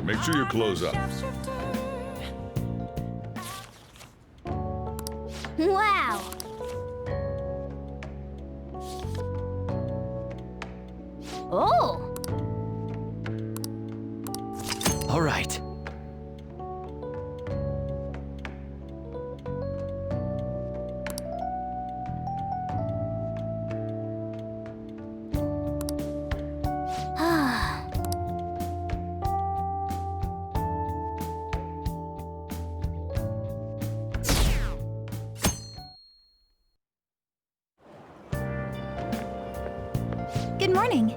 Make sure your clothes up. Wow! Oh! All right. Good morning.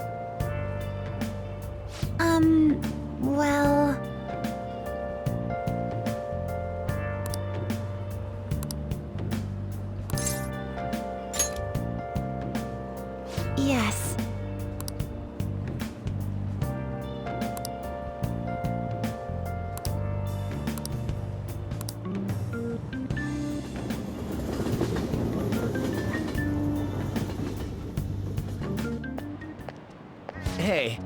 Well... Yes. Hey.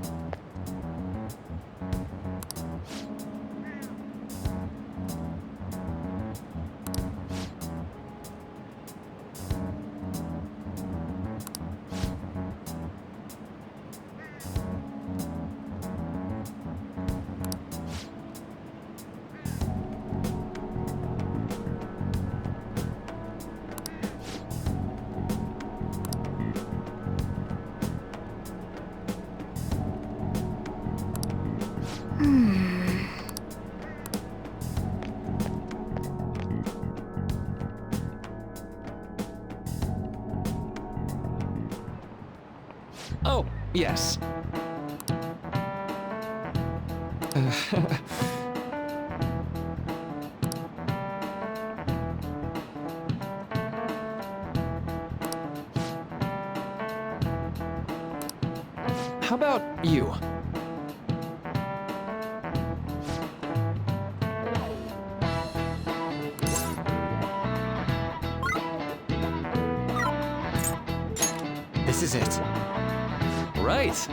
Oh, yes. How about you? This is it. Right.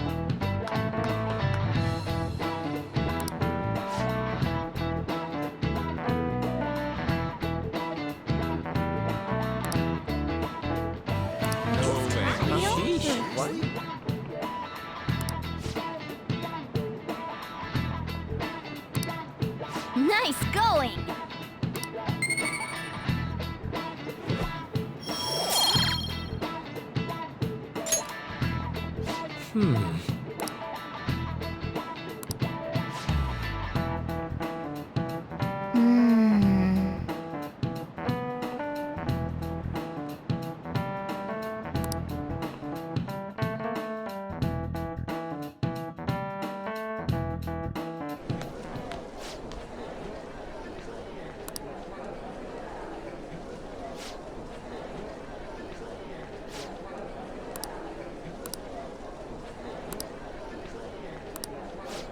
Nice going!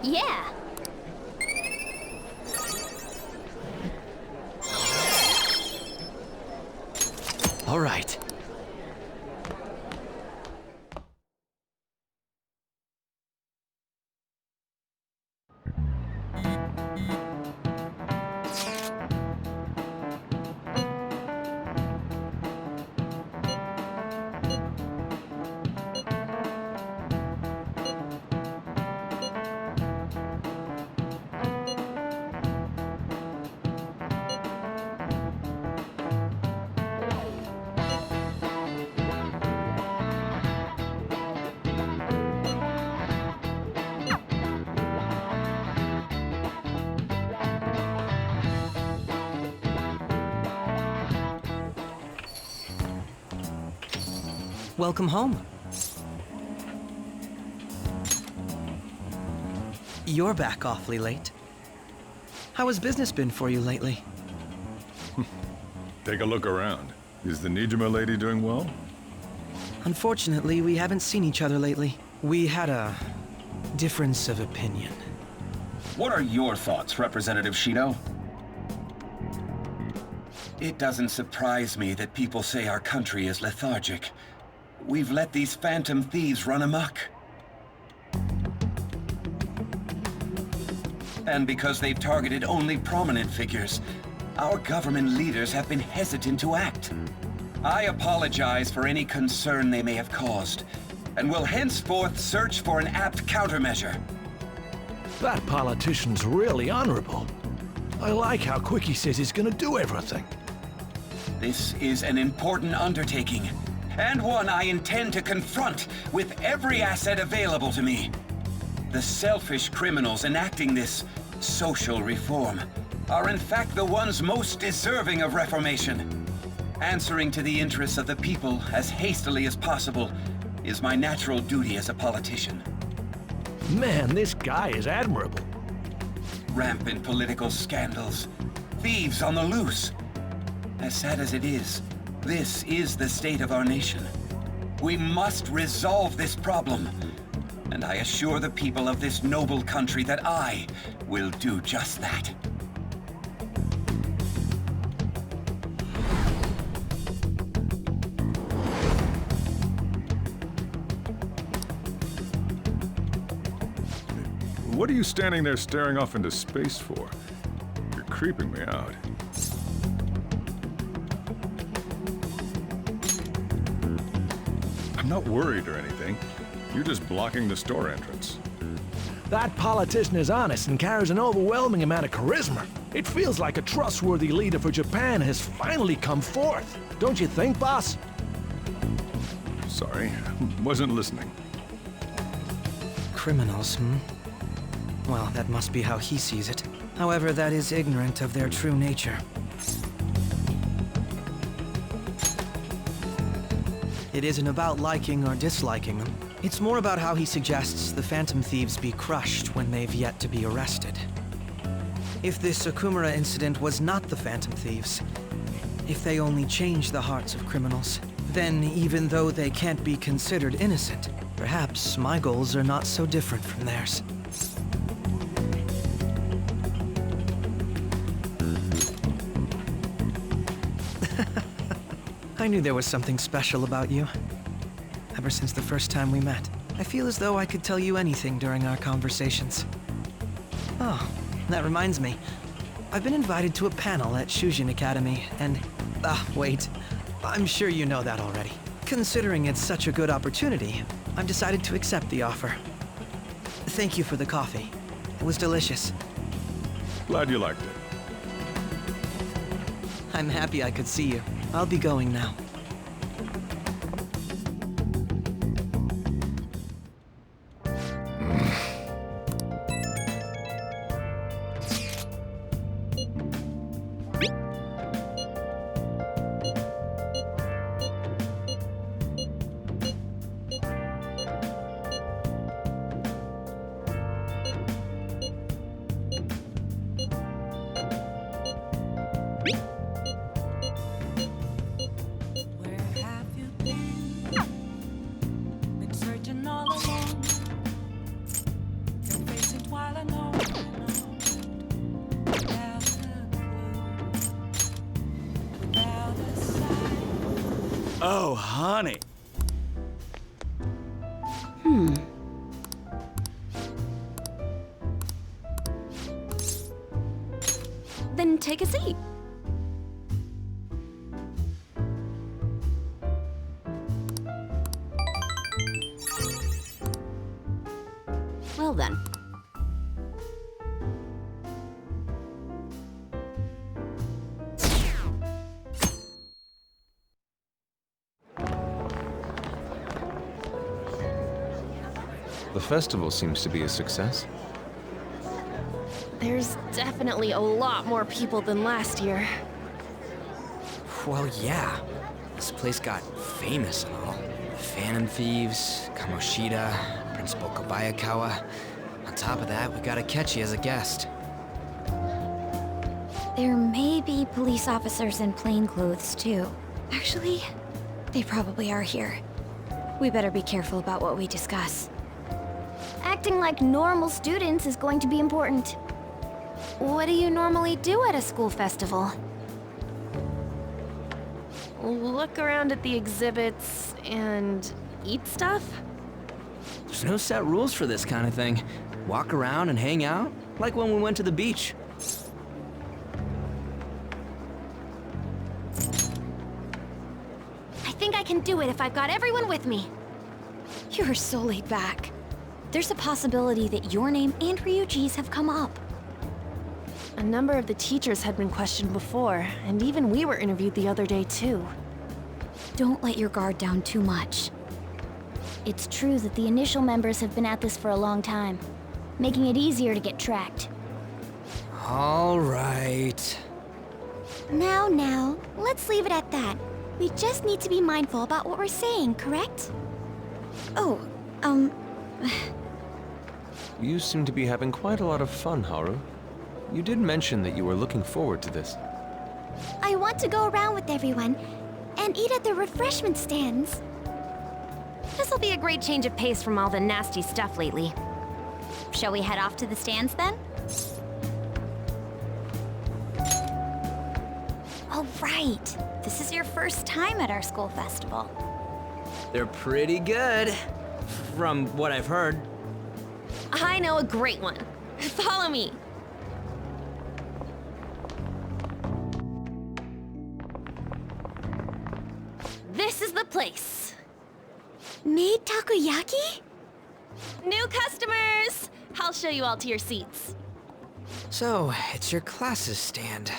Yeah! All right. Welcome home. You're back awfully late. How has business been for you lately? Take a look around. Is the Nijima lady doing well? Unfortunately, we haven't seen each other lately. We had a difference of opinion. What are your thoughts, Representative Shido? It doesn't surprise me that people say our country is lethargic. We've let these phantom thieves run amok. And because they've targeted only prominent figures, our government leaders have been hesitant to act. I apologize for any concern they may have caused, and will henceforth search for an apt countermeasure. That politician's really honorable. I like how quick he says he's gonna do everything. This is an important undertaking, and one I intend to confront with every asset available to me. The selfish criminals enacting this social reform are in fact the ones most deserving of reformation. Answering to the interests of the people as hastily as possible is my natural duty as a politician. Man, this guy is admirable. Rampant political scandals, thieves on the loose. As sad as it is, this is the state of our nation. We must resolve this problem, and I assure the people of this noble country that I will do just that. What are you standing there staring off into space for? You're creeping me out. I'm not worried or anything. You're just blocking the store entrance. That politician is honest and carries an overwhelming amount of charisma. It feels like a trustworthy leader for Japan has finally come forth. Don't you think, boss? Sorry, wasn't listening. Criminals, hmm? Well, that must be how he sees it. However, that is ignorant of their true nature. It isn't about liking or disliking them. It's more about how he suggests the Phantom Thieves be crushed when they've yet to be arrested. If this Okumura incident was not the Phantom Thieves, if they only change the hearts of criminals, then even though they can't be considered innocent, perhaps my goals are not so different from theirs. I knew there was something special about you. Ever since the first time we met, I feel as though I could tell you anything during our conversations. Oh, that reminds me. I've been invited to a panel at Shujin Academy, and... wait. I'm sure you know that already. Considering it's such a good opportunity, I've decided to accept the offer. Thank you for the coffee. It was delicious. Glad you liked it. I'm happy I could see you. I'll be going now. Oh, honey. Then take a seat. Well then. The festival seems to be a success. There's definitely a lot more people than last year. Well, yeah. This place got famous and all. Phantom Thieves, Kamoshida, Principal Kobayakawa. On top of that, we got Akechi as a guest. There may be police officers in plainclothes, too. Actually, they probably are here. We better be careful about what we discuss. Acting like normal students is going to be important. What do you normally do at a school festival? Look around at the exhibits and eat stuff? There's no set rules for this kind of thing. Walk around and hang out. like when we went to the beach. I think I can do it if I've got everyone with me. You're so laid back. There's a possibility that your name and Ryuji's have come up. A number of the teachers had been questioned before, and even we were interviewed the other day too. Don't let your guard down too much. It's true that the initial members have been at this for a long time, making it easier to get tracked. All right. Now, let's leave it at that. We just need to be mindful about what we're saying, correct? Oh, You seem to be having quite a lot of fun, Haru. You did mention that you were looking forward to this. I want to go around with everyone and eat at the refreshment stands. This'll be a great change of pace from all the nasty stuff lately. Shall we head off to the stands then? Oh, right. This is your first time at our school festival. They're pretty good, from what I've heard. I know a great one. Follow me. This is the place. Made takoyaki? New customers! I'll show you all to your seats. So, it's your class's stand.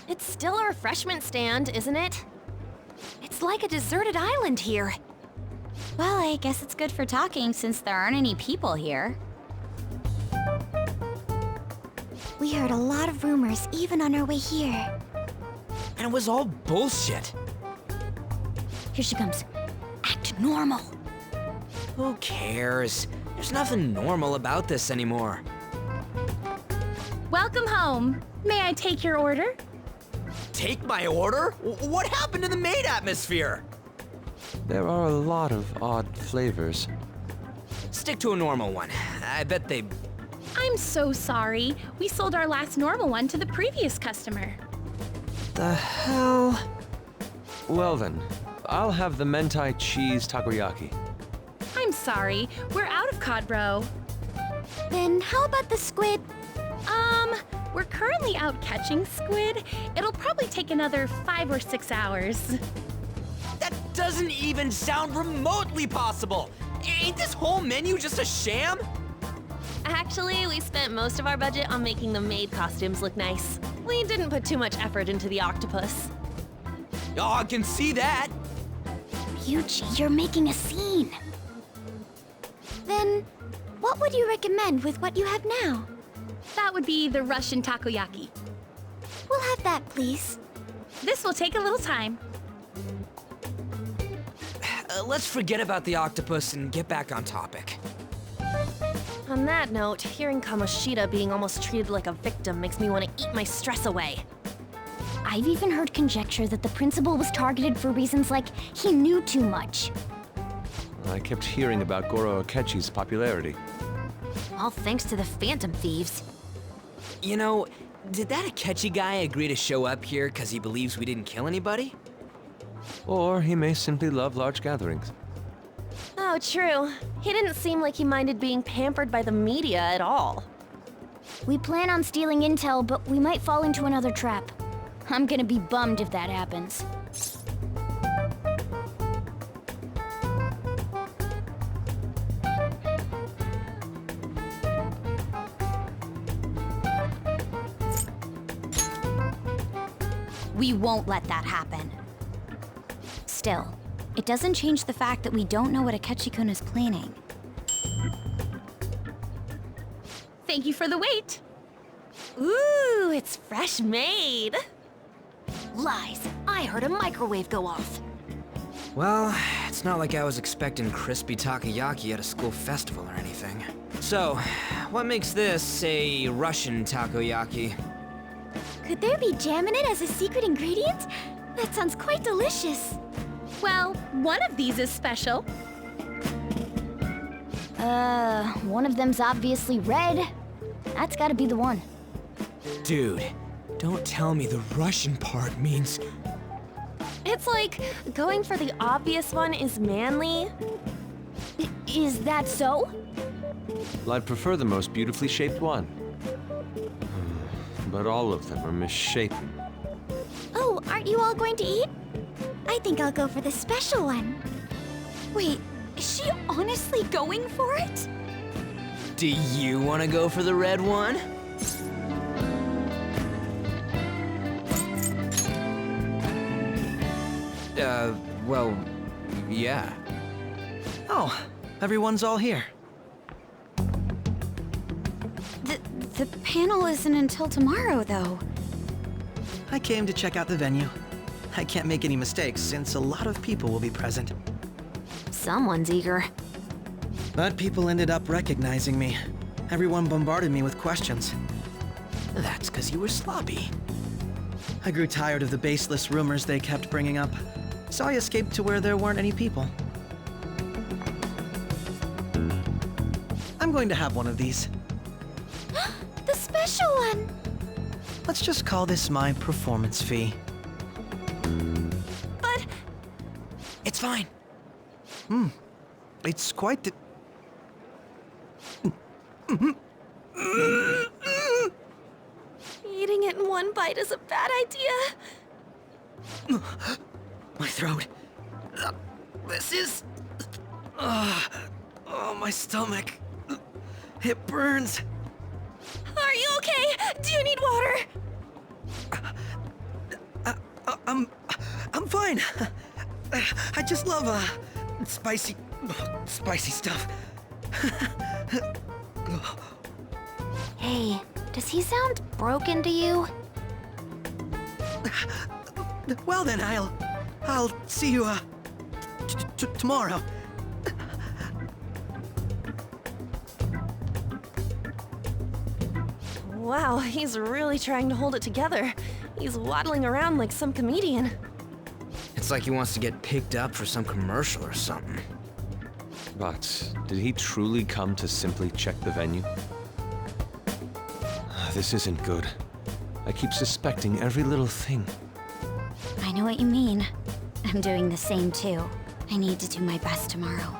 It's still a refreshment stand, isn't it? It's like a deserted island here. Well, I guess it's good for talking since there aren't any people here. We heard a lot of rumors even on our way here. And it was all bullshit. Here she comes. Act normal. Who cares? There's nothing normal about this anymore. Welcome home. May I take your order? Take my order? What happened to the maid atmosphere? There are a lot of odd flavors. Stick to a normal one. I bet they... I'm so sorry. We sold our last normal one to the previous customer. The hell? Well then, I'll have the mentai cheese takoyaki. I'm sorry. We're out of cod bro. Then how about the squid? We're currently out catching squid. It'll probably take another 5 or 6 hours. That doesn't even sound remotely possible! Ain't this whole menu just a sham? Actually, we spent most of our budget on making the maid costumes look nice. We didn't put too much effort into the octopus. Oh, I can see that! Ryuji, you're making a scene. Then, what would you recommend with what you have now? That would be the Russian takoyaki. We'll have that, please. This will take a little time. Let's forget about the octopus and get back on topic. On that note, hearing Kamoshida being almost treated like a victim makes me want to eat my stress away. I've even heard conjecture that the principal was targeted for reasons like he knew too much. I kept hearing about Goro Akechi's popularity. All thanks to the Phantom Thieves. You know, did that Akechi guy agree to show up here because he believes we didn't kill anybody? Or he may simply love large gatherings. Oh, true. He didn't seem like he minded being pampered by the media at all. We plan on stealing intel, but we might fall into another trap. I'm gonna be bummed if that happens. We won't let that happen. Still, it doesn't change the fact that we don't know what Akechi-kun is planning. Thank you for the wait. Ooh, it's fresh made. Lies. I heard a microwave go off. Well, it's not like I was expecting crispy takoyaki at a school festival or anything. So, what makes this a Russian takoyaki? Could there be jam in it as a secret ingredient? That sounds quite delicious. Well, one of these is special. One of them's obviously red. That's gotta be the one. Dude, don't tell me the Russian part means... It's like going for the obvious one is manly. Is that so? Well, I'd prefer the most beautifully shaped one. but all of them are misshapen. Oh, aren't you all going to eat? I think I'll go for the special one. Wait, is she honestly going for it? Do you want to go for the red one? Well, yeah. Oh, everyone's all here. The panel isn't until tomorrow, though. I came to check out the venue. I can't make any mistakes since a lot of people will be present. Someone's eager. But people ended up recognizing me. Everyone bombarded me with questions. That's because you were sloppy. I grew tired of the baseless rumors they kept bringing up, so I escaped to where there weren't any people. I'm going to have one of these. The special one! Let's just call this my performance fee. But... It's fine. It's quite the... Eating it in one bite is a bad idea. My throat. This is... oh, my stomach. It burns. Are you okay? Do you need water? I'm fine. I just love, spicy stuff. Hey, does he sound broken to you? Well then, I'll see you, tomorrow. Wow, he's really trying to hold it together. He's waddling around like some comedian. It's like he wants to get picked up for some commercial or something. But did he truly come to simply check the venue? This isn't good. I keep suspecting every little thing. I know what you mean. I'm doing the same too. I need to do my best tomorrow.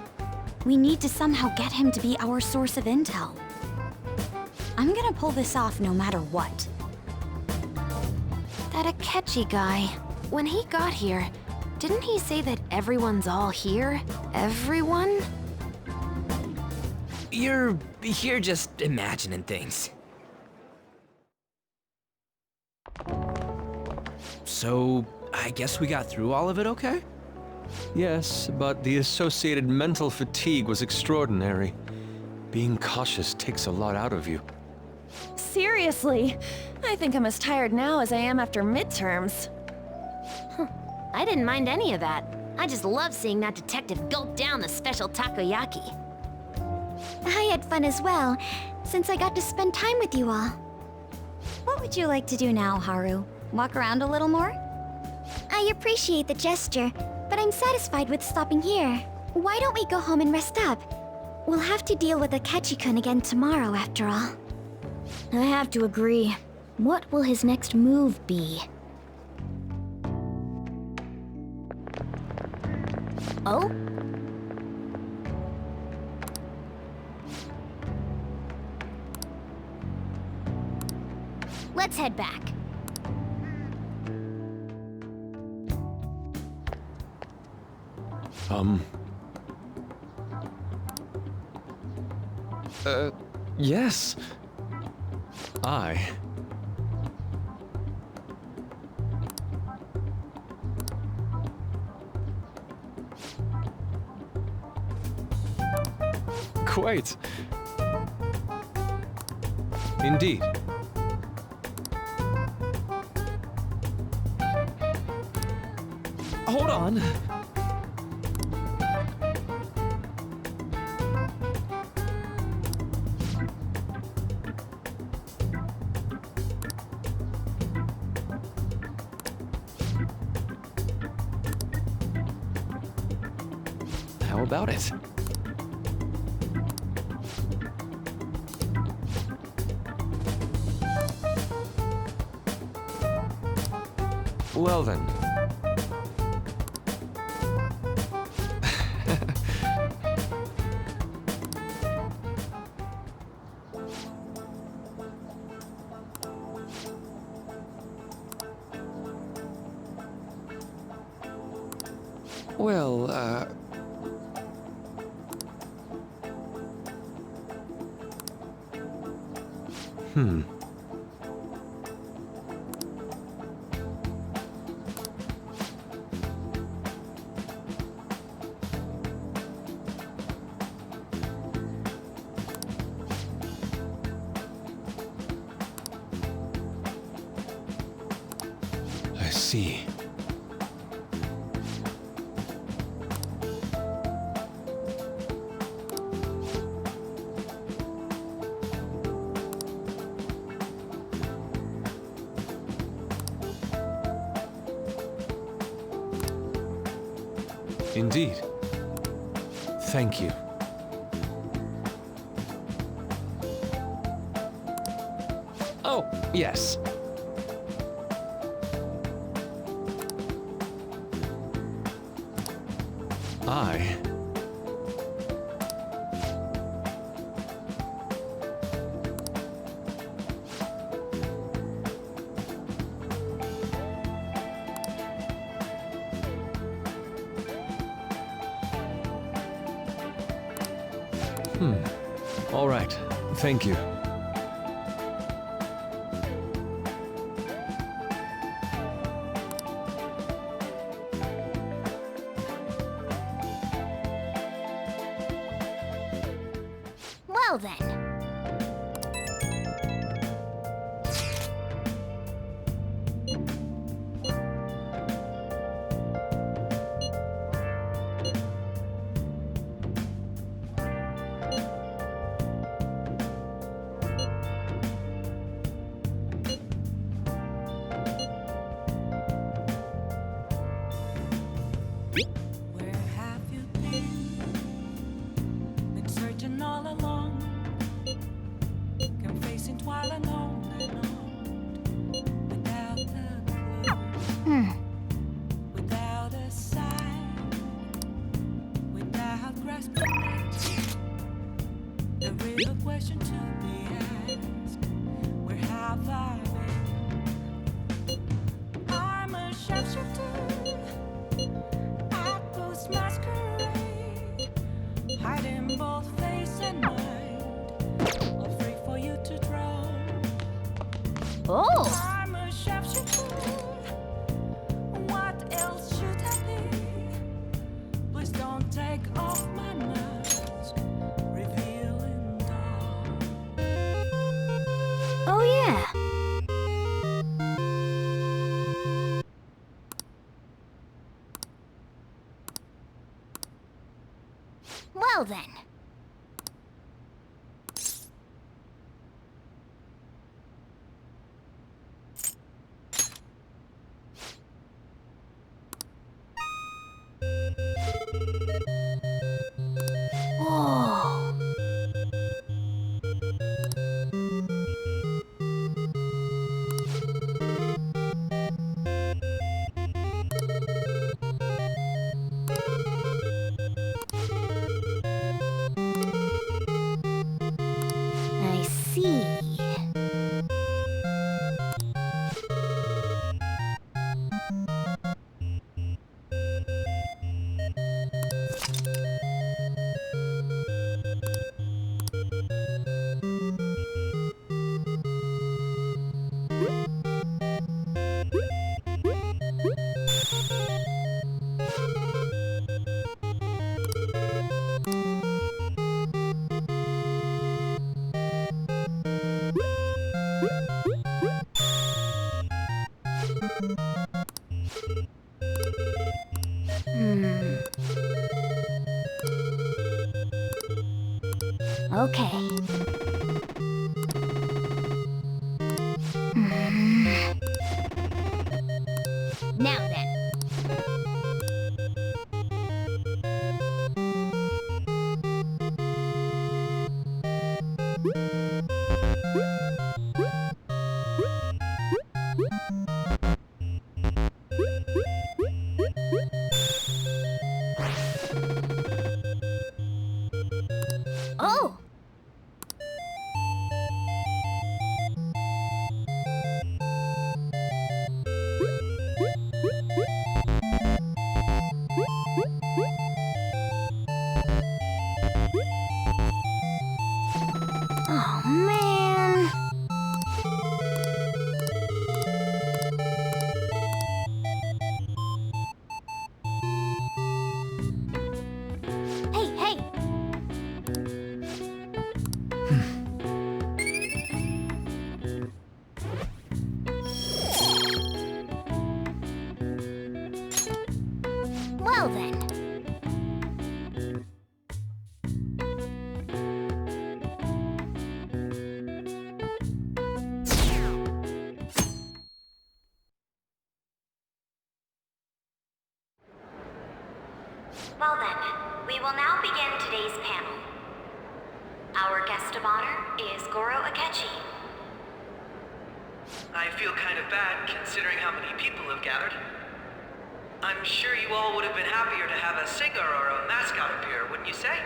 We need to somehow get him to be our source of intel. I'm gonna pull this off no matter what. That Akechi guy, when he got here, didn't he say that everyone's all here? Everyone? You're just imagining things. So, I guess we got through all of it okay? Yes, but the associated mental fatigue was extraordinary. Being cautious takes a lot out of you. Seriously, I think I'm as tired now as I am after midterms. I didn't mind any of that. I just love seeing that detective gulp down the special takoyaki. I had fun as well, since I got to spend time with you all. What would you like to do now, Haru? Walk around a little more? I appreciate the gesture, but I'm satisfied with stopping here. Why don't we go home and rest up? We'll have to deal with Akechi-kun again tomorrow, after all. I have to agree. What will his next move be? Oh? Let's head back. Yes. Quite. Indeed. Hold on. How about it? Well then. Well, I see. Indeed. Thank you. Oh, yes. I... All right. Thank you. Well then. Where have you been? Been searching all along, confessing while alone and without a clue, without a sign, without grasping it. The real question to be asked: where have I been? I'm a sharpshooter. Masquerade, hiding both face and mind, all free for you to draw. Oh! I'm a sharpshooter. What else should I be? Please don't take off my mask, revealing dawn. Oh yeah. Well then. Whoa. I see. Okay. Now then. Oh! Well then, we will now begin today's panel. Our guest of honor is Goro Akechi. I feel kind of bad considering how many people have gathered. I'm sure you all would have been happier to have a singer or a mascot appear, wouldn't you say?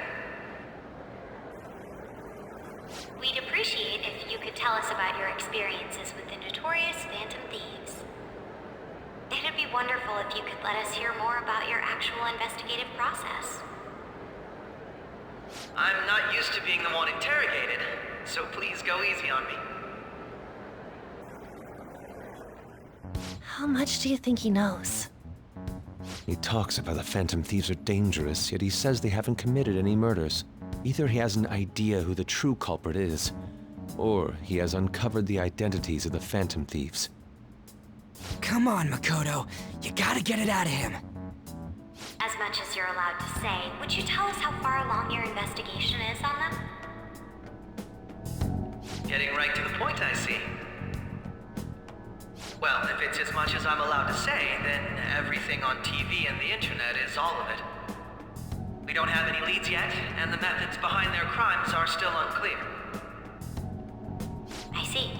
We'd appreciate if you could tell us about your experiences with the notorious Phantom Thieves. It'd be wonderful if you could let us hear more about your actual investigative process. I'm not used to being the one interrogated, so please go easy on me. How much do you think he knows? He talks about the Phantom Thieves are dangerous, yet he says they haven't committed any murders. Either he has an idea who the true culprit is, or he has uncovered the identities of the Phantom Thieves. Come on, Makoto. You gotta get it out of him. As much as you're allowed to say, would you tell us how far along your investigation is on them? Getting right to the point, I see. Well, if it's as much as I'm allowed to say, then everything on TV and the internet is all of it. We don't have any leads yet, and the methods behind their crimes are still unclear. I see.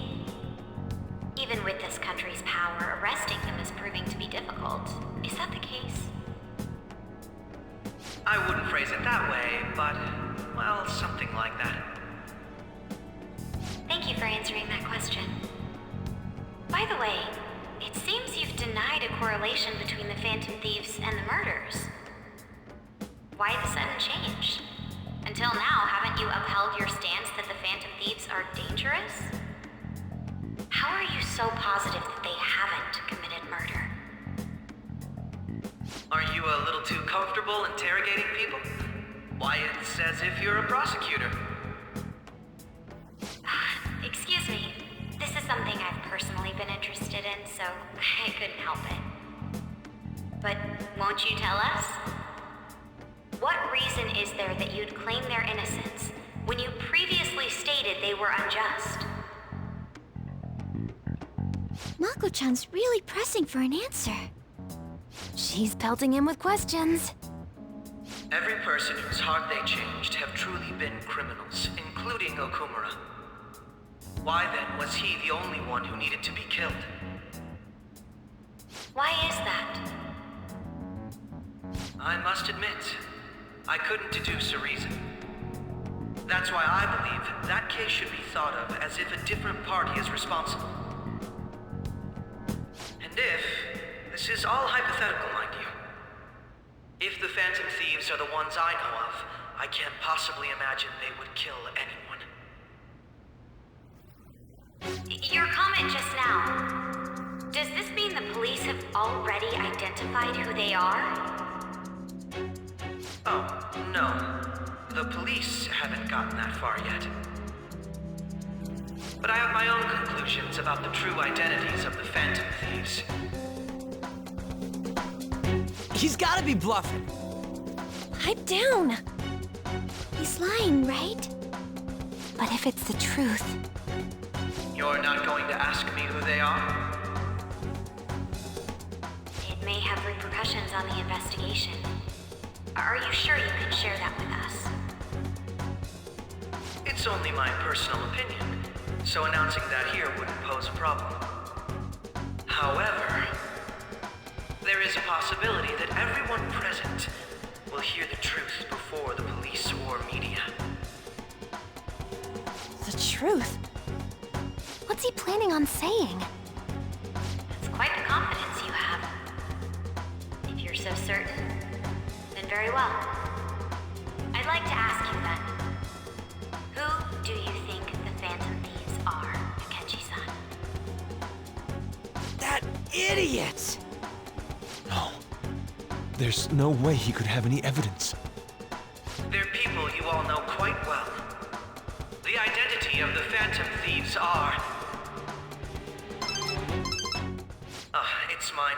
Even with this country's power, arresting them is proving to be difficult. Is that the case? I wouldn't phrase it that way, but, well, something like that. Thank you for answering that question. By the way, it seems you've denied a correlation between the Phantom Thieves and the murders. Why the sudden change? Until now, haven't you upheld your stance that the Phantom Thieves are dangerous? How are you so positive that they haven't committed murder? Are you a little too comfortable interrogating people? Why, it's as if you're a prosecutor. Excuse me. This is something I've personally been interested in, so I couldn't help it. But won't you tell us? What reason is there that you'd claim their innocence when you previously stated they were unjust? Mako-chan's really pressing for an answer. She's pelting him with questions. Every person whose heart they changed have truly been criminals, including Okumura. Why then was he the only one who needed to be killed? Why is that? I must admit, I couldn't deduce a reason. That's why I believe that case should be thought of as if a different party is responsible. And if, this is all hypothetical, mind you, if the Phantom Thieves are the ones I know of, I can't possibly imagine they would kill anyone. Your comment just now, does this mean the police have already identified who they are? Oh, no. The police haven't gotten that far yet. But I have my own conclusions about the true identities of the Phantom Thieves. He's gotta be bluffing. Pipe down. He's lying, right? But if it's the truth... You're not going to ask me who they are? It may have repercussions on the investigation. Are you sure you can share that with us? It's only my personal opinion, so announcing that here wouldn't pose a problem. However, there is a possibility that everyone present will hear the truth before the police or media. The truth? What's he planning on saying? It's quite the confidence you have. If you're so certain, then very well. I'd like to ask you then, who do you think the Phantom Thieves are, Akechi-san? That idiot! No. There's no way he could have any evidence. They're people you all know quite well. The identity of the Phantom Thieves are... it's mine.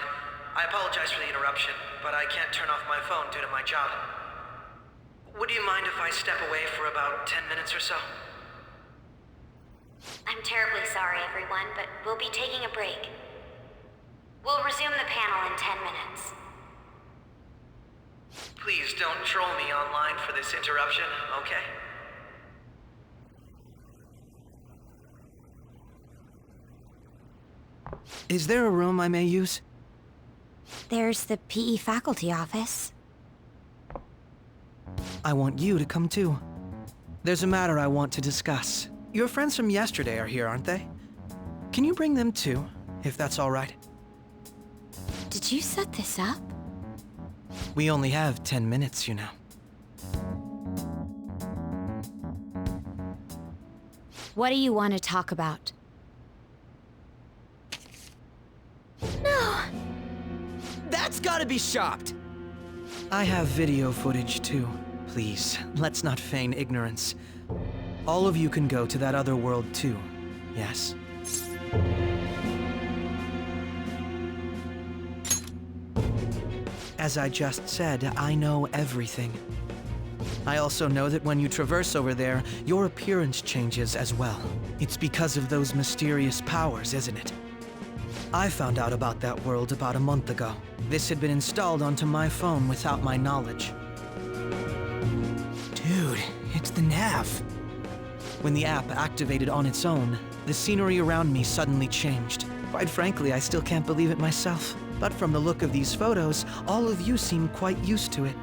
I apologize for the interruption, but I can't turn off my phone due to my job. Would you mind if I step away for about 10 minutes or so? I'm terribly sorry, everyone, but we'll be taking a break. We'll resume the panel in 10 minutes. Please don't this interruption, okay? Is there a room I may use? There's the PE faculty office. I want you to come too. There's a matter I want to discuss. Your friends from yesterday are here, aren't they? Can you bring them too, if that's all right? Did you set this up? We only have 10 minutes, you know. What do you want to talk about? No! That's gotta be shopped! I have video footage too. Please, let's not feign ignorance. All of you can go to that other world too, yes? As I just said, I know everything. I also know that when you traverse over there, your appearance changes as well. It's because of those mysterious powers, isn't it? I found out about that world about a month ago. This had been installed onto my phone without my knowledge. Dude, it's the nav. When the app activated on its own, the scenery around me suddenly changed. Quite frankly, I still can't believe it myself. But from the look of these photos, all of you seem quite used to it.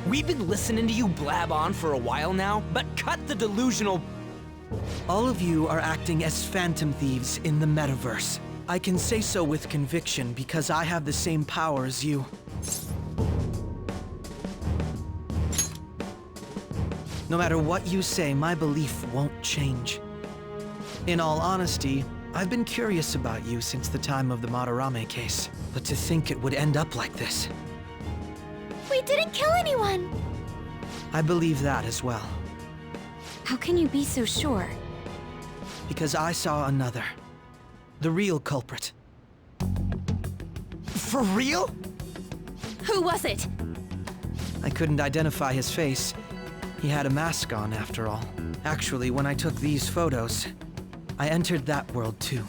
We've been listening to you blab on for a while now, but cut the delusional... All of you are acting as phantom thieves in the metaverse. I can say so with conviction because I have the same power as you. No matter what you say, my belief won't change. In all honesty, I've been curious about you since the time of the Madarame case, but to think it would end up like this. We didn't kill anyone! I believe that as well. How can you be so sure? Because I saw another. The real culprit. For real? Who was it? I couldn't identify his face. He had a mask on, after all. Actually, when I took these photos, I entered that world too.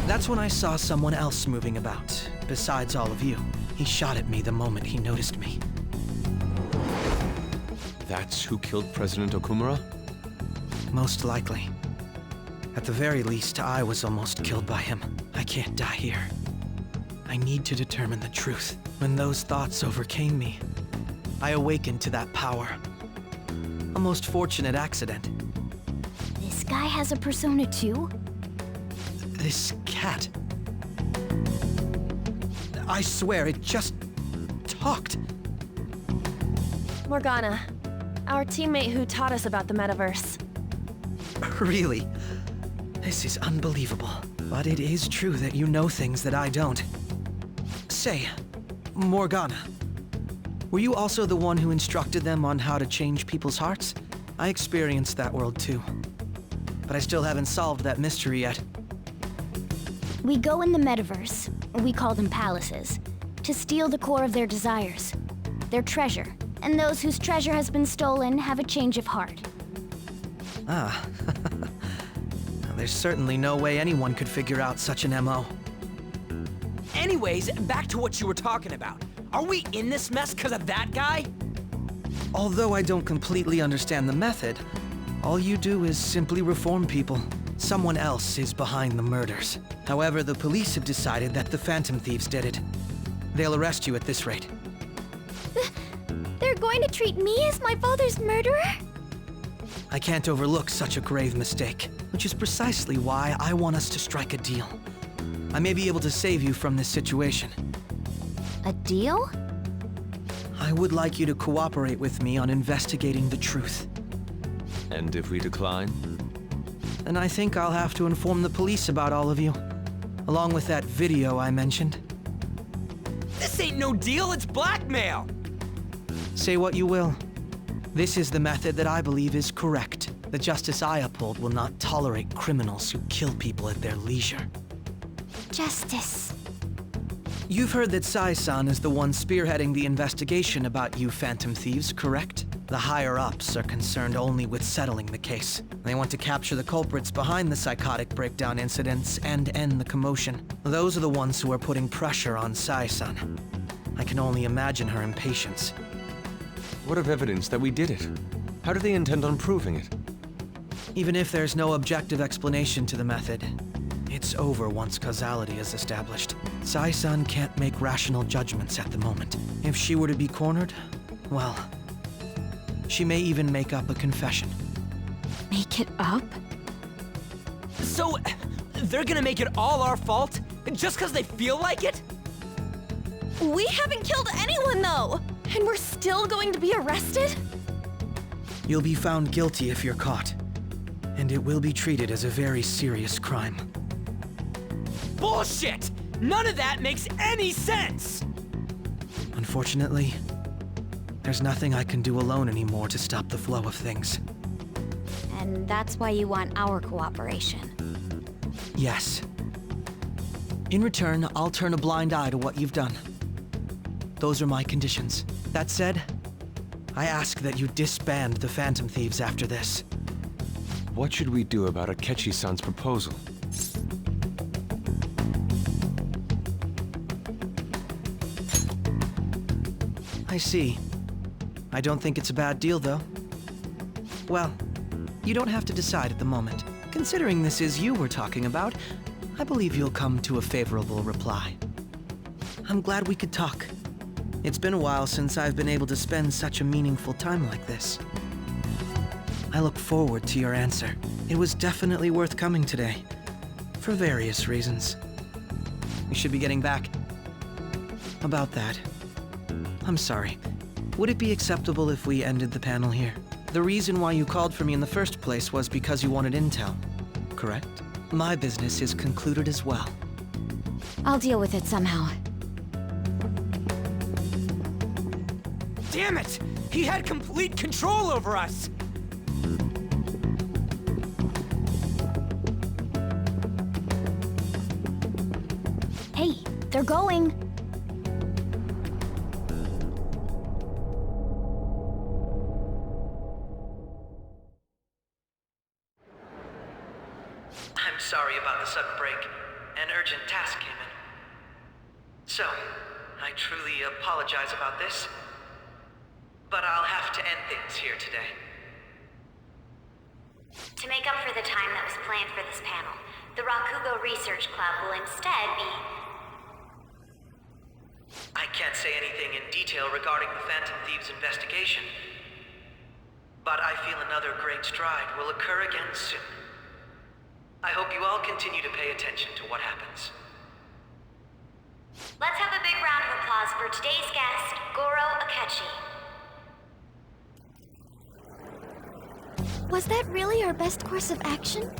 That's when I saw someone else moving about, besides all of you. He shot at me the moment he noticed me. That's who killed President Okumura? Most likely. At the very least, I was almost killed by him. I can't die here. I need to determine the truth. When those thoughts overcame me, I awakened to that power. A most fortunate accident. This guy has a persona too? This cat. I swear, it just talked. Morgana, our teammate who taught us about the metaverse. Really? This is unbelievable. But it is true that you know things that I don't. Say, Morgana, were you also the one who instructed them on how to change people's hearts? I experienced that world too. But I still haven't solved that mystery yet. We go in the metaverse, we call them palaces, to steal the core of their desires, their treasure. And those whose treasure has been stolen have a change of heart. Ah. There's certainly no way anyone could figure out such an MO. Anyways, back to what you were talking about. Are we in this mess because of that guy? Although I don't completely understand the method, all you do is simply reform people. Someone else is behind the murders. However, the police have decided that the Phantom Thieves did it. They'll arrest you at this rate. They're going to treat me as my father's murderer? I can't overlook such a grave mistake, which is precisely why I want us to strike a deal. I may be able to save you from this situation. A deal? I would like you to cooperate with me on investigating the truth. And if we decline? Then I think I'll have to inform the police about all of you, along with that video I mentioned. This ain't no deal, it's blackmail! Say what you will. This is the method that I believe is correct. The justice I uphold will not tolerate criminals who kill people at their leisure. Justice. You've heard that Sai-san is the one spearheading the investigation about you Phantom Thieves, correct? The higher-ups are concerned only with settling the case. They want to capture the culprits behind the psychotic breakdown incidents and end the commotion. Those are the ones who are putting pressure on Sai-san. I can only imagine her impatience. What of evidence that we did it? How do they intend on proving it? Even if there's no objective explanation to the method, it's over once causality is established. Sai-san can't make rational judgments at the moment. If she were to be cornered, well, she may even make up a confession. Make it up? So, they're gonna make it all our fault? Just because they feel like it? We haven't killed anyone, though! And we're still going to be arrested? You'll be found guilty if you're caught, and it will be treated as a very serious crime. Bullshit! None of that makes any sense! Unfortunately, there's nothing I can do alone anymore to stop the flow of things. And that's why you want our cooperation. Yes. In return, I'll turn a blind eye to what you've done. Those are my conditions. That said, I ask that you disband the Phantom Thieves after this. What should we do about Akechi-san's proposal? I see. I don't think it's a bad deal, though. Well, you don't have to decide at the moment. Considering this is you we're talking about, I believe you'll come to a favorable reply. I'm glad we could talk. It's been a while since I've been able to spend such a meaningful time like this. I look forward to your answer. It was definitely worth coming today, for various reasons. We should be getting back. About that, I'm sorry. Would it be acceptable if we ended the panel here? The reason why you called for me in the first place was because you wanted intel, correct? My business is concluded as well. I'll deal with it somehow. Damn it! He had complete control over us! Hey, they're going! I'm sorry about the sudden break. An urgent task came in. So, I truly apologize about this, but I'll have to end things here today. To make up for the time that was planned for this panel, the Rakugo Research Club will instead be... I can't say anything in detail regarding the Phantom Thieves investigation, but I feel another great stride will occur again soon. I hope you all continue to pay attention to what happens. Let's have a big round of applause for today's guest, Goro Akechi. Was that really our best course of action?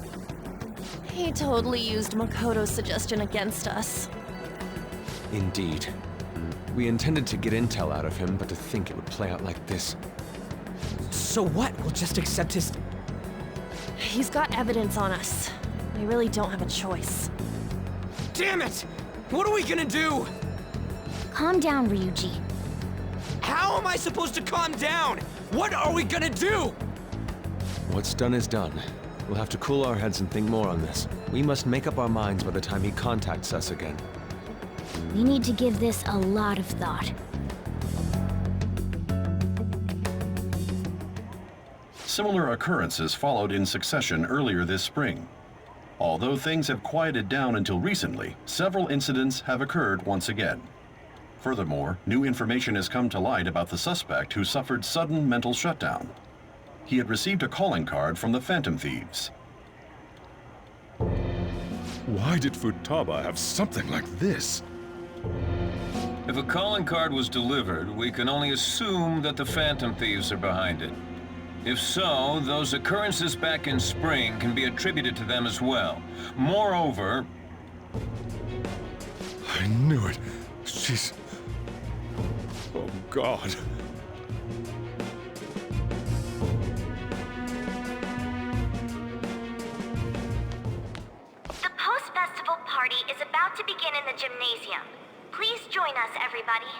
He totally used Makoto's suggestion against us. Indeed. We intended to get intel out of him, but to think it would play out like this. So what? We'll just accept his... He's got evidence on us. We really don't have a choice. Damn it! What are we gonna do? Calm down, Ryuji. How am I supposed to calm down? What are we gonna do? What's done is done. We'll have to cool our heads and think more on this. We must make up our minds by the time he contacts us again. We need to give this a lot of thought. Similar occurrences followed in succession earlier this spring. Although things have quieted down until recently, several incidents have occurred once again. Furthermore, new information has come to light about the suspect who suffered sudden mental shutdown. He had received a calling card from the Phantom Thieves. Why did Futaba have something like this? If a calling card was delivered, we can only assume that the Phantom Thieves are behind it. If so, those occurrences back in spring can be attributed to them as well. Moreover... I knew it. She's... Oh, God. The post-festival party is about to begin in the gymnasium. Please join us, everybody.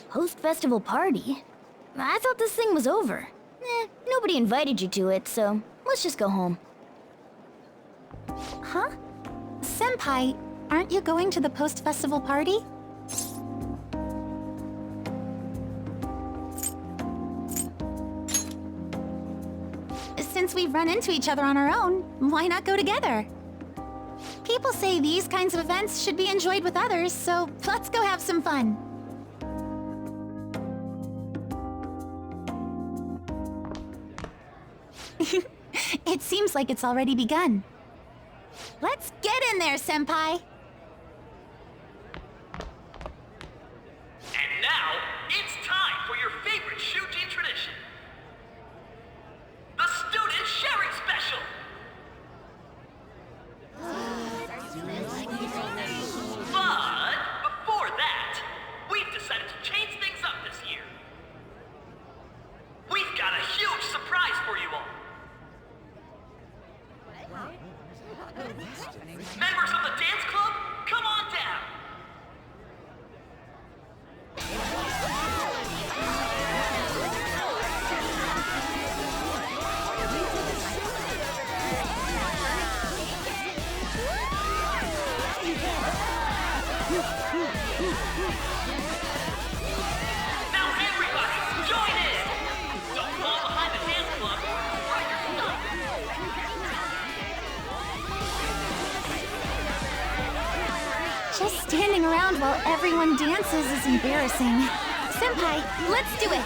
Post-festival party? I thought this thing was over. Nobody invited you to it, so let's just go home. Huh? Senpai, aren't you going to the post-festival party? since we've run into each other on our own, why not go together? People say these kinds of events should be enjoyed with others, so let's go have some fun. It seems like it's already begun. Let's get in there, Senpai! And now, it's time for your favorite Shujin tradition. The Student Sharing Special! But, before that, we've decided to change things up this year. We've got a huge surprise for you all. Members of the dance club, come on down! Now everybody, join in! Don't fall behind the dance club, or you're stuck! Just standing around while everyone dances is embarrassing. Senpai, let's do it!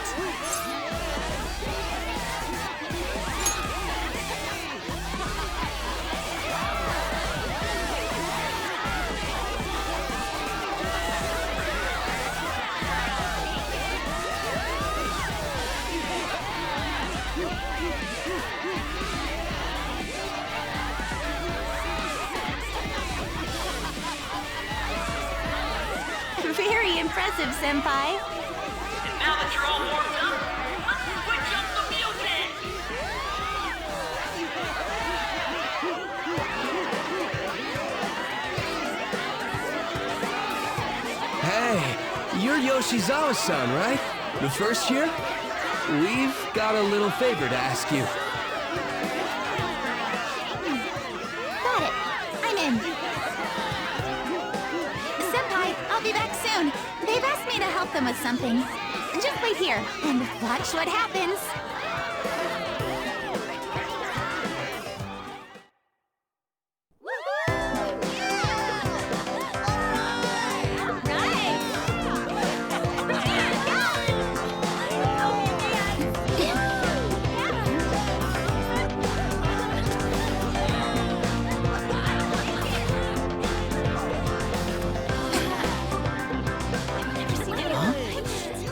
Very impressive, Senpai. And now that you're all warmed up, let's switch up the music! Hey, you're Yoshizawa-san, right? The first year? We've got a little favor to ask you. Got it. I'm in. Senpai, I'll be back soon. They've asked me to help them with something. Just wait here and watch what happens.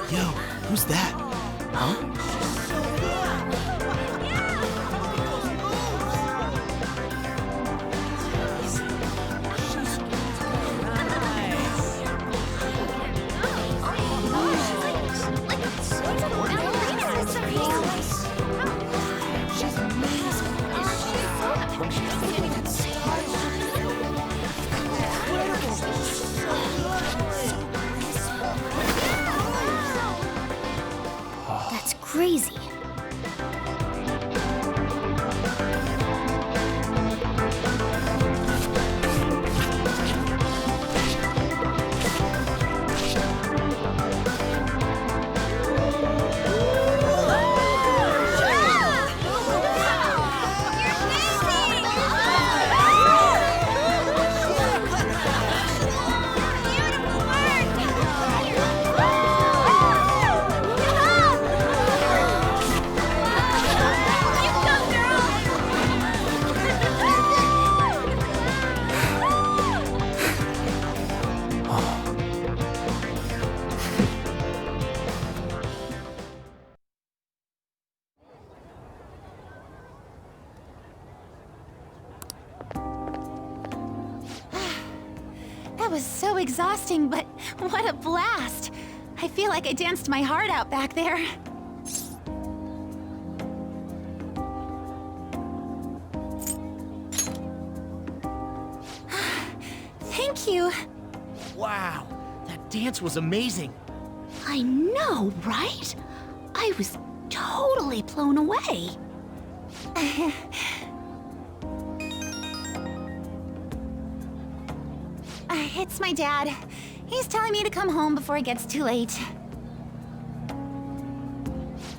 Yo, who's that? Huh? That's crazy. That was so exhausting, but what a blast! I feel like I danced my heart out back there. Thank you. Wow, that dance was amazing. I know, right? I was totally blown away. It's my dad. He's telling me to come home before it gets too late.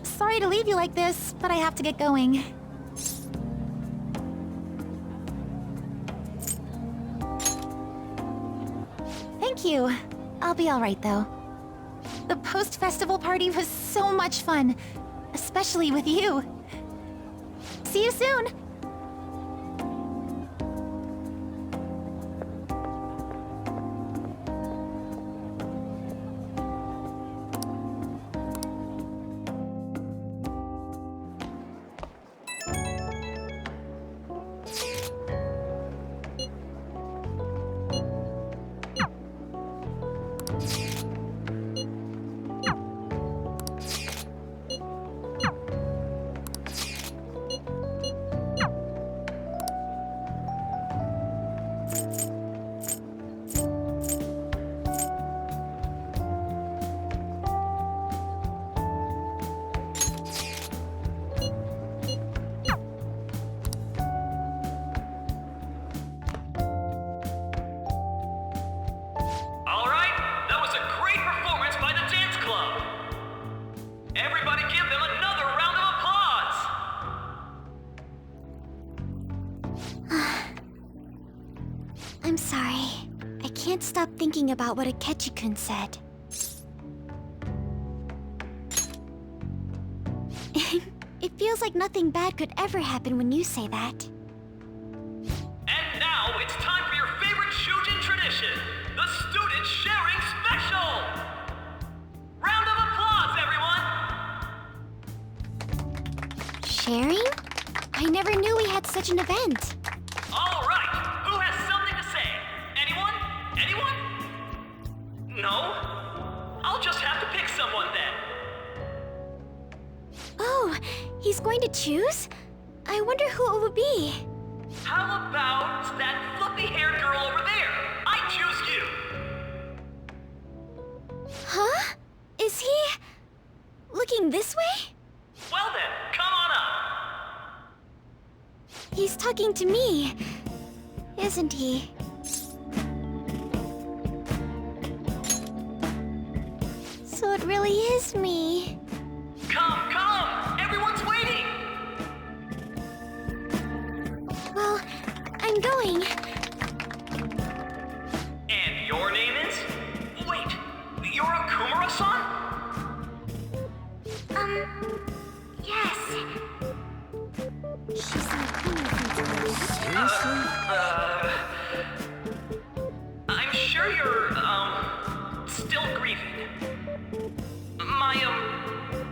Sorry to leave you like this, but I have to get going. Thank you. I'll be alright though. The post-festival party was so much fun. Especially with you. See you soon! I'm sorry. I can't stop thinking about what Akechi-kun said. It feels like nothing bad could ever happen when you say that. And now it's time for your favorite Shujin tradition, the Student Sharing Special! Round of applause, everyone! Sharing? I never knew we had such an event. All right, who has something to say? Anyone? Anyone? No? I'll just have to pick someone then. Oh, he's going to choose? I wonder who it would be. How about that fluffy-haired girl over there? I choose you! Huh? Is he... looking this way? Well then, come on up! He's talking to me, isn't he? So it really is me. Come, come! Everyone's waiting! Well, I'm going. And your name is? Wait, you're Akumura-san? Yes. She's I'm sure you're, still grieving. My,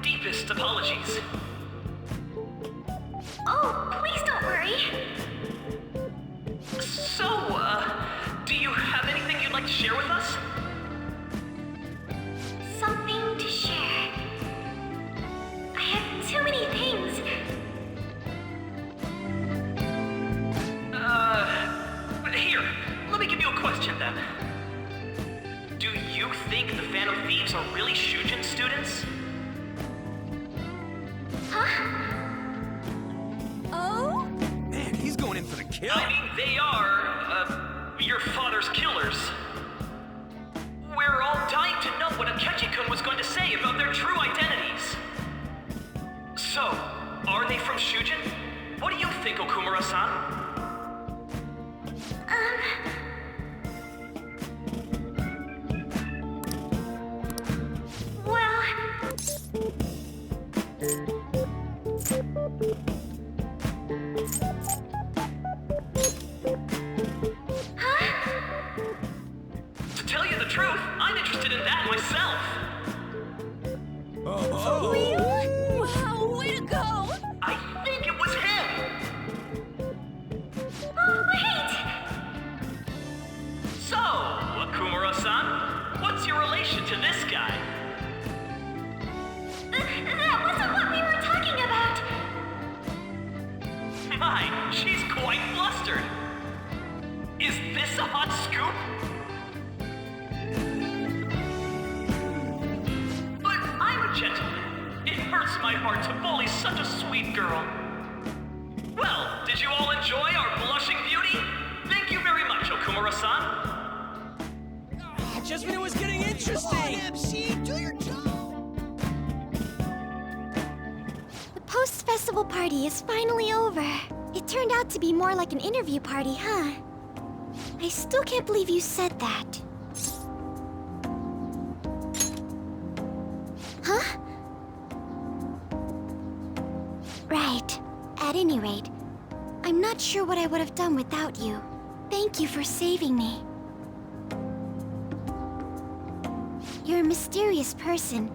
deepest apologies. Oh, please don't worry. So, do you have anything you'd like to share with us? Something to share. I have too many things. Here, let me give you a question then. Do you think the Phantom Thieves are really Shujin students? Huh? Oh? Man, he's going in for the kill. I mean, they are, your father's killers. We're all dying to know what Akechi-kun was going to say about their true identities. So, are they from Shujin? What do you think, Okumura-san? Well... To tell you the truth, I'm interested in that myself. Really? Wow, way to go! I think it was him. Oh, wait! So, Akumura-san, what's your relation to this guy? That wasn't what we were talking about! My, she's quite flustered. Is this a hot scoop? But I'm a gentleman. It hurts my heart to bully such a sweet girl. Well, did you all enjoy our blushing beauty? Thank you very much, Okumura-san. Just when it was getting interesting. MC, do your job. The post-festival party is finally over. It turned out to be more like an interview party, huh? I still can't believe you said that. Huh? Right. At any rate, I'm not sure what I would have done without you. Thank you for saving me. You're a mysterious person,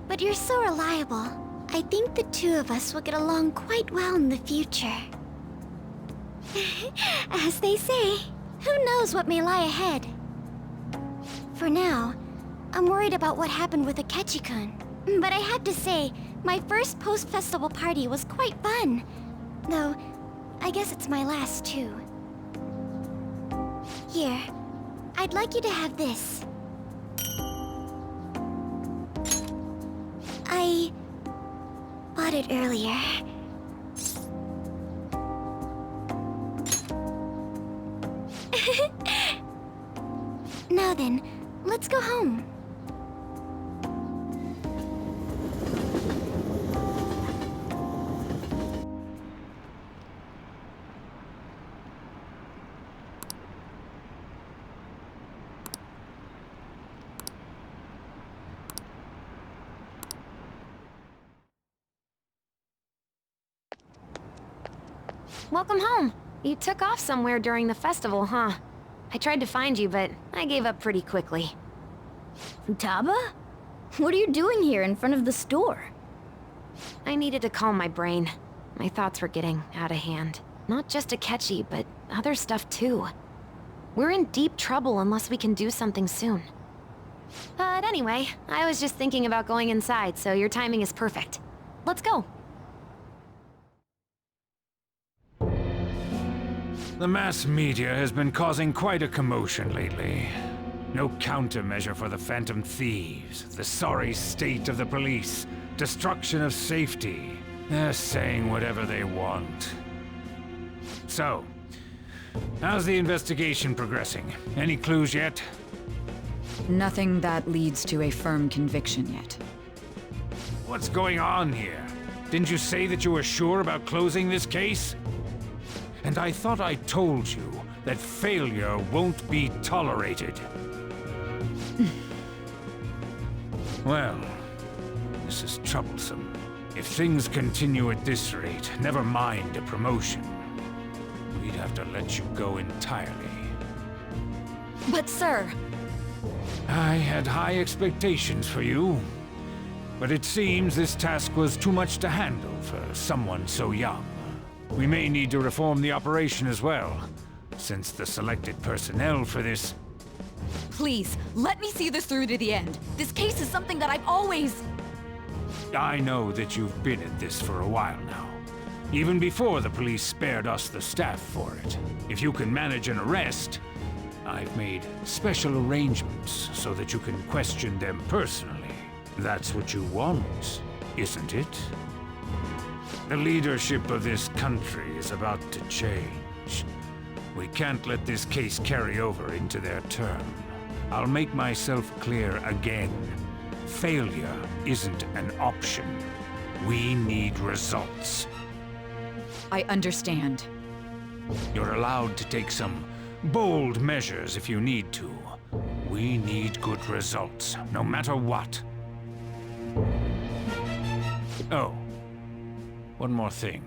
but you're so reliable. I think the two of us will get along quite well in the future. As they say, who knows what may lie ahead? For now, I'm worried about what happened with Akechi-kun. But I have to say, my first post-festival party was quite fun. Though, I guess it's my last too. Here, I'd like you to have this. I bought it earlier. Now then, let's go home. Welcome home. You took off somewhere during the festival, huh? I tried to find you, but I gave up pretty quickly. Futaba? What are you doing here in front of the store? I needed to calm my brain. My thoughts were getting out of hand. Not just Akechi, but other stuff too. We're in deep trouble unless we can do something soon. But anyway, I was just thinking about going inside, so your timing is perfect. Let's go. The mass media has been causing quite a commotion lately. No countermeasure for the Phantom Thieves, the sorry state of the police, destruction of safety. They're saying whatever they want. So, how's the investigation progressing? Any clues yet? Nothing that leads to a firm conviction yet. What's going on here? Didn't you say that you were sure about closing this case? And I thought I told you that failure won't be tolerated. Well, this is troublesome. If things continue at this rate, never mind a promotion. We'd have to let you go entirely. But sir... I had high expectations for you. But it seems this task was too much to handle for someone so young. We may need to reform the operation as well, since the selected personnel for this... Please, let me see this through to the end. This case is something that I've always... I know that you've been at this for a while now. Even before the police spared us the staff for it. If you can manage an arrest, I've made special arrangements so that you can question them personally. That's what you want, isn't it? The leadership of this country is about to change. We can't let this case carry over into their term. I'll make myself clear again. Failure isn't an option. We need results. I understand. You're allowed to take some bold measures if you need to. We need good results, no matter what. Oh. One more thing.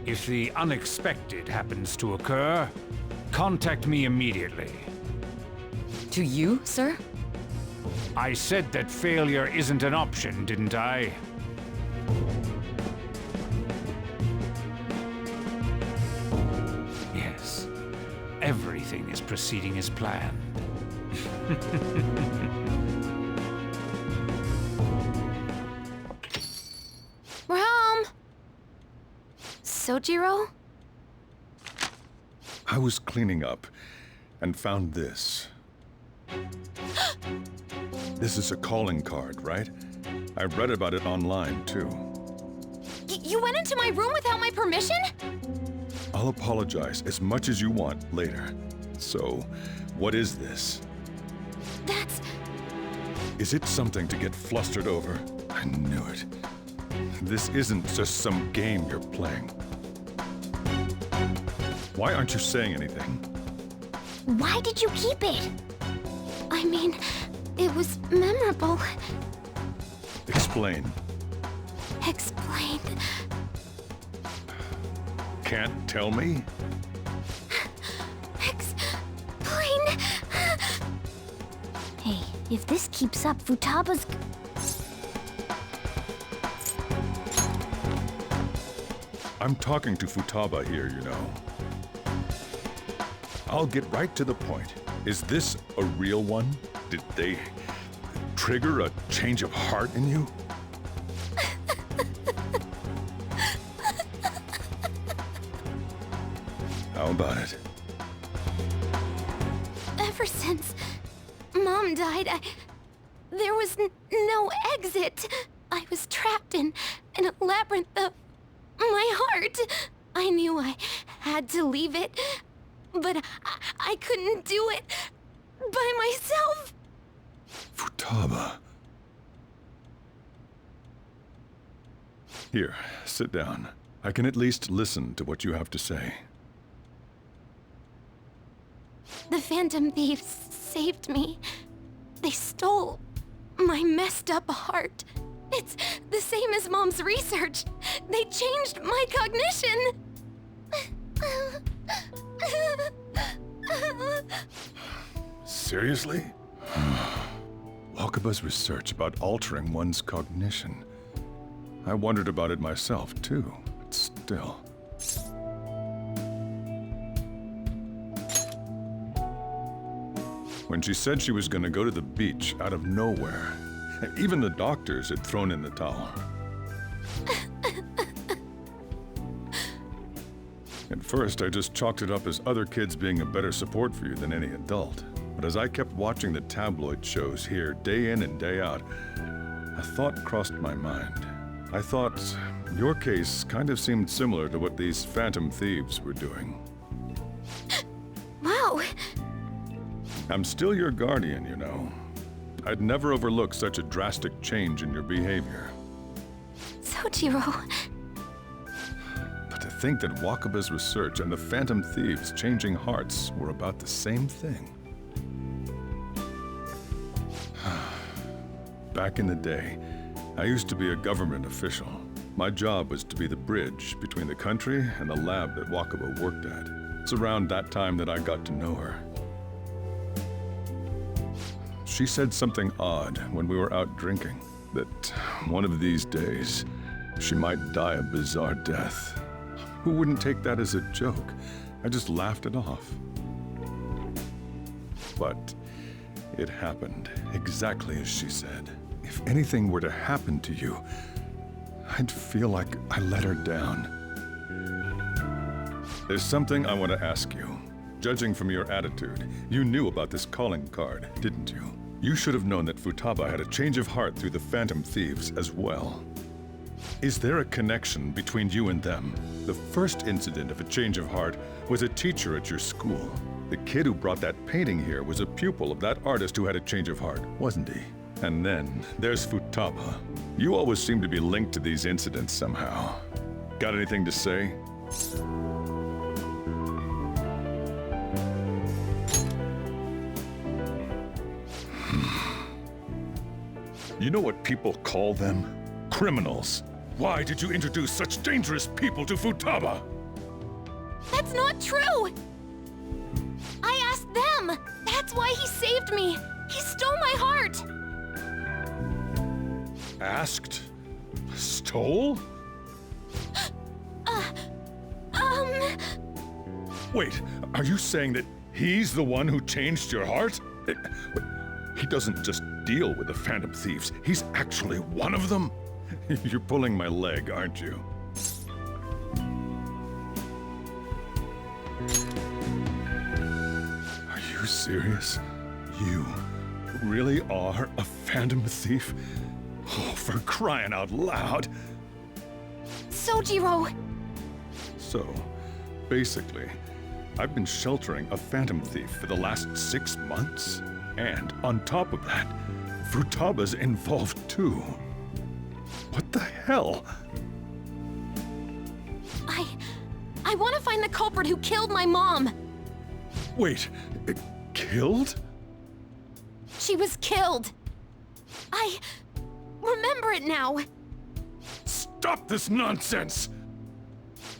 If the unexpected happens to occur, contact me immediately. To you, sir? I said that failure isn't an option, didn't I? Yes. Everything is proceeding as planned. We're home! Sojiro? I was cleaning up and found this. This is a calling card, right? I read about it online, too. You went into my room without my permission? I'll apologize as much as you want later. So, what is this? That's... Is it something to get flustered over? I knew it. This isn't just some game you're playing. Why aren't you saying anything? Why did you keep it? I mean, it was memorable. explain. Explain. Can't tell me? Explain. Hey, if this keeps up, Futaba's... I'm talking to Futaba here, you know. I'll get right to the point. Is this a real one? Did they trigger a change of heart in you? How about it? Ever since Mom died, there was no exit. I was trapped in a labyrinth of my heart. I knew I had to leave it, but I couldn't do it by myself. Futaba. Here, sit down. I can at least listen to what you have to say. The Phantom Thieves saved me. They stole my messed up heart. It's the same as Mom's research. They changed my cognition. Seriously? Wakaba's research about altering one's cognition. I wondered about it myself, too, but still. When she said she was going to go to the beach out of nowhere, even the doctors had thrown in the towel. At first, I just chalked it up as other kids being a better support for you than any adult. But as I kept watching the tabloid shows here day in and day out, a thought crossed my mind. I thought your case kind of seemed similar to what these Phantom Thieves were doing. Wow. I'm still your guardian, you know. I'd never overlook such a drastic change in your behavior. Sojiro. But to think that Wakaba's research and the Phantom Thieves changing hearts were about the same thing. Back in the day, I used to be a government official. My job was to be the bridge between the country and the lab that Wakaba worked at. It's around that time that I got to know her. She said something odd when we were out drinking, that one of these days, she might die a bizarre death. Who wouldn't take that as a joke? I just laughed it off. But it happened exactly as she said. If anything were to happen to you, I'd feel like I let her down. There's something I want to ask you. Judging from your attitude, you knew about this calling card, didn't you? You should have known that Futaba had a change of heart through the Phantom Thieves as well. Is there a connection between you and them? The first incident of a change of heart was a teacher at your school. The kid who brought that painting here was a pupil of that artist who had a change of heart, wasn't he? And then there's Futaba. You always seem to be linked to these incidents somehow. Got anything to say? You know what people call them? Criminals. Why did you introduce such dangerous people to Futaba? That's not true! I asked them! That's why he saved me! He stole my heart! Asked? Stole? Wait, are you saying that he's the one who changed your heart? He doesn't just deal with the Phantom Thieves, he's actually one of them? You're pulling my leg, aren't you? Are you serious? You really are a Phantom Thief? Oh, for crying out loud! Sojiro! So, basically, I've been sheltering a Phantom Thief for the last 6 months. And on top of that, Futaba's involved too. What the hell? I want to find the culprit who killed my mom! Wait, killed? She was killed! Remember it now. Stop this nonsense!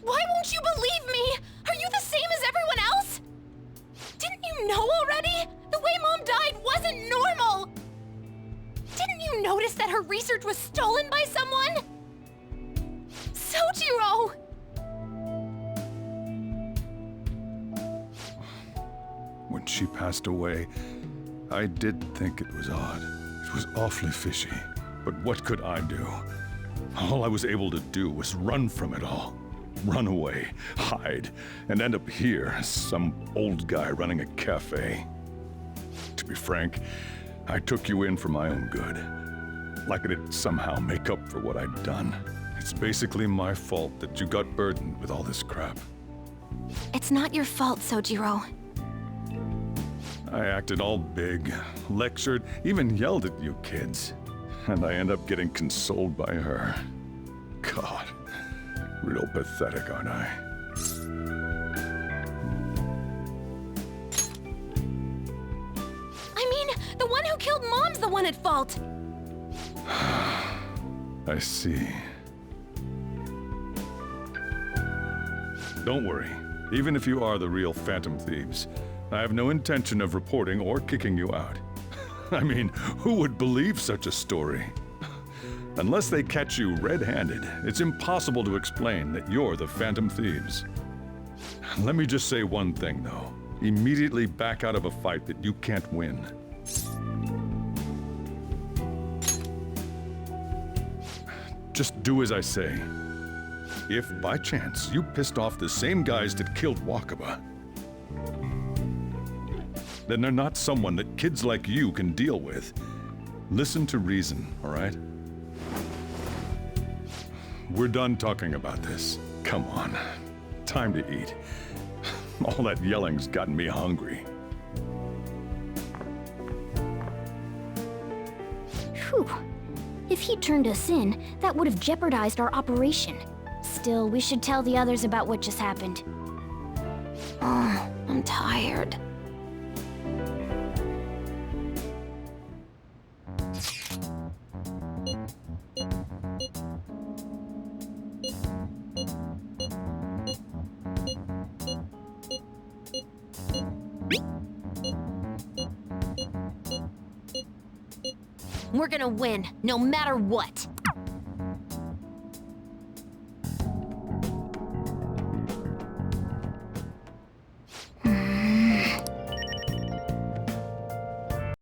Why won't you believe me? Are you the same as everyone else? Didn't you know already? The way Mom died wasn't normal! Didn't you notice that her research was stolen by someone? Sojiro! When she passed away, I did think it was odd. It was awfully fishy. But what could I do? All I was able to do was run from it all. Run away, hide, and end up here as some old guy running a cafe. To be frank, I took you in for my own good. Like it'd somehow make up for what I'd done. It's basically my fault that you got burdened with all this crap. It's not your fault, Sojiro. I acted all big, lectured, even yelled at you kids. And I end up getting consoled by her. God, real pathetic, aren't I? I mean, the one who killed Mom's the one at fault. I see. Don't worry. Even if you are the real Phantom Thieves, I have no intention of reporting or kicking you out. I mean, who would believe such a story? Unless they catch you red-handed, it's impossible to explain that you're the Phantom Thieves. Let me just say one thing, though. Immediately back out of a fight that you can't win. Just do as I say. If, by chance, you pissed off the same guys that killed Wakaba, then they're not someone that kids like you can deal with. Listen to reason, all right? We're done talking about this. Come on. Time to eat. All that yelling's gotten me hungry. Whew. If he turned us in, that would have jeopardized our operation. Still, we should tell the others about what just happened. Oh, I'm tired. We're gonna win, no matter what.